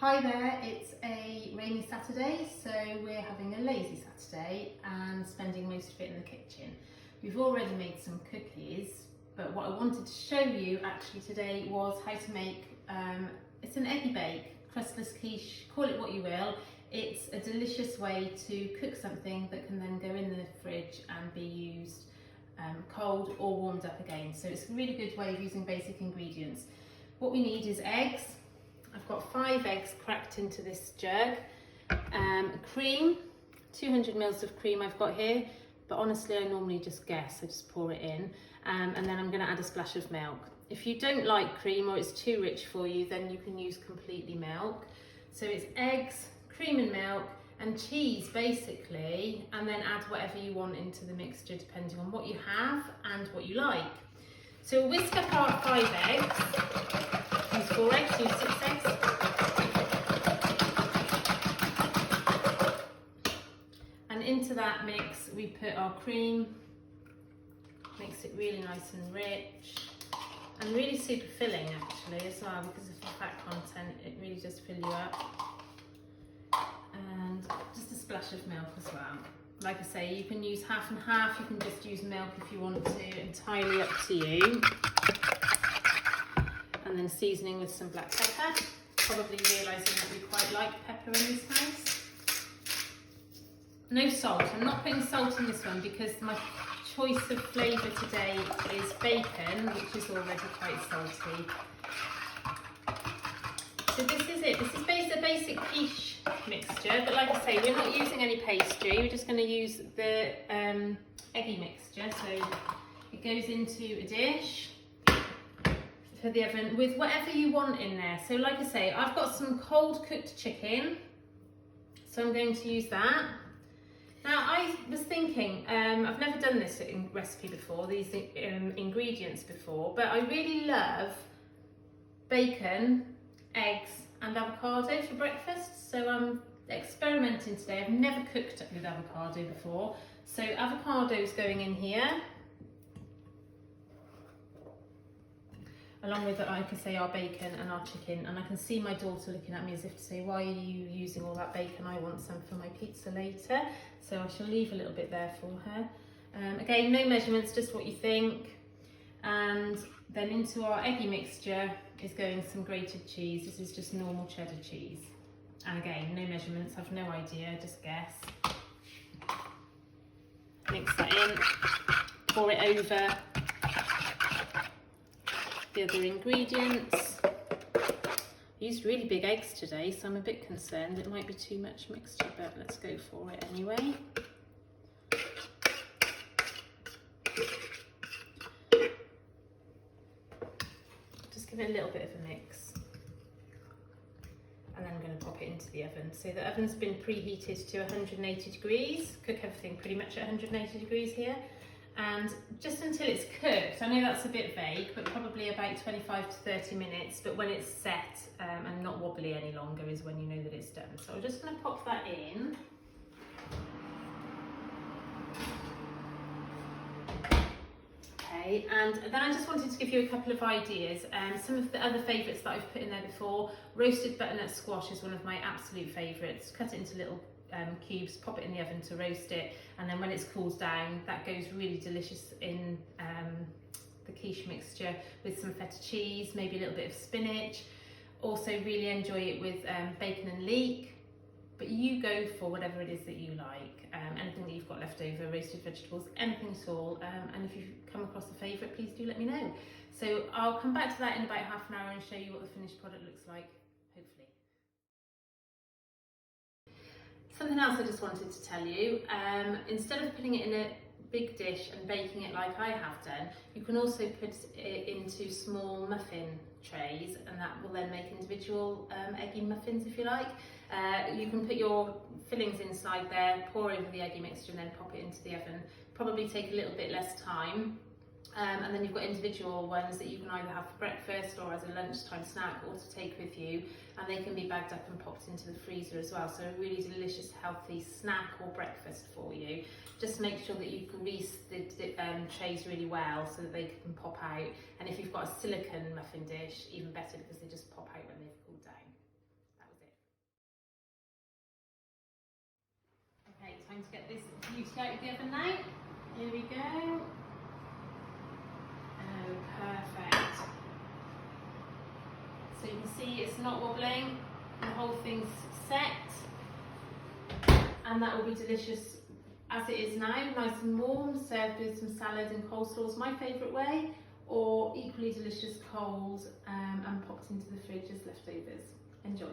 Hi there, it's a rainy Saturday, so we're having a lazy Saturday and spending most of it in the kitchen. We've already made some cookies, but what I wanted to show you actually today was how to make, it's an EggyBake, crustless quiche, call it what you will. It's a delicious way to cook something that can then go in the fridge and be used cold or warmed up again. So it's a really good way of using basic ingredients. What we need is eggs. I've got 5 eggs cracked into this jug, cream, 200 mils of cream I've got here, but honestly I normally just guess, I just pour it in, and then I'm going to add a splash of milk. If you don't like cream or it's too rich for you, then you can use completely milk. So it's eggs, cream and milk and cheese basically, and then add whatever you want into the mixture depending on what you have and what you like. So we'll whisk up our 5 eggs, use 4 eggs, use 6 eggs. And into that mix we put our cream, makes it really nice and rich and really super filling actually as well, because of the fat content, it really does fill you up. And just a splash of milk as well. Like I say, you can use half and half, you can just use milk if you want to, entirely up to you. And then seasoning with some black pepper, probably realising that we quite like pepper in this house. No salt, I'm not putting salt in this one because my choice of flavour today is bacon, which is already quite salty. So this is it, this is a basic quiche mixture, but like I say, we're not using any pastry, we're just going to use the eggy mixture. So it goes into a dish for the oven with whatever you want in there. So like I say, I've got some cold cooked chicken, so I'm going to use that. Now I was thinking, I've never done this recipe before, these ingredients before, but I really love bacon, eggs and avocado for breakfast, so I'm experimenting today. I've never cooked with avocado before, so avocado's going in here, along with, like I say, our bacon and our chicken. And I can see my daughter looking at me as if to say, why are you using all that bacon? I want some for my pizza later. So I shall leave a little bit there for her. Again, no measurements, just what you think. And then into our eggy mixture is going some grated cheese. This is just normal cheddar cheese. And again, no measurements, I've no idea, just guess. Mix that in, pour it over the other ingredients. I used really big eggs today, so I'm a bit concerned it might be too much mixture, but let's go for it anyway. Just give it a little bit of a mix. And then I'm going to pop it into the oven. So the oven's been preheated to 180 degrees. Cook everything pretty much at 180 degrees here. And just until it's cooked, I know that's a bit vague, but probably about 25 to 30 minutes, but when it's set and not wobbly any longer is when you know that it's done. So I'm just going to pop that in. Okay, and then I just wanted to give you a couple of ideas. Some of the other favourites that I've put in there before, roasted butternut squash is one of my absolute favourites. Cut it into little cubes, pop it in the oven to roast it, and then when it's cooled down, that goes really delicious in the quiche mixture with some feta cheese, maybe a little bit of spinach. Also really enjoy it with bacon and leek, but you go for whatever it is that you like. Anything that you've got left over, roasted vegetables, anything at all. And if you've come across a favourite, please do let me know. So I'll come back to that in about half an hour and show you what the finished product looks like, hopefully. Something else I just wanted to tell you, instead of putting it in a big dish and baking it like I have done, you can also put it into small muffin trays, and that will then make individual eggy muffins if you like. You can put your fillings inside there, pour over the eggy mixture and then pop it into the oven. Probably take a little bit less time. And then you've got individual ones that you can either have for breakfast or as a lunchtime snack or to take with you, and they can be bagged up and popped into the freezer as well. So a really delicious, healthy snack or breakfast for you. Just make sure that you grease the trays really well so that they can pop out. And if you've got a silicone muffin dish, even better because they just pop out when they've cooled down. That was it. going to get this beauty out of the oven now. Here we go. Oh, perfect. So you can see it's not wobbling, the whole thing's set, and that will be delicious as it is now, nice and warm, served with some salad and coleslaw is my favourite way, or equally delicious cold and popped into the fridge as leftovers. Enjoy.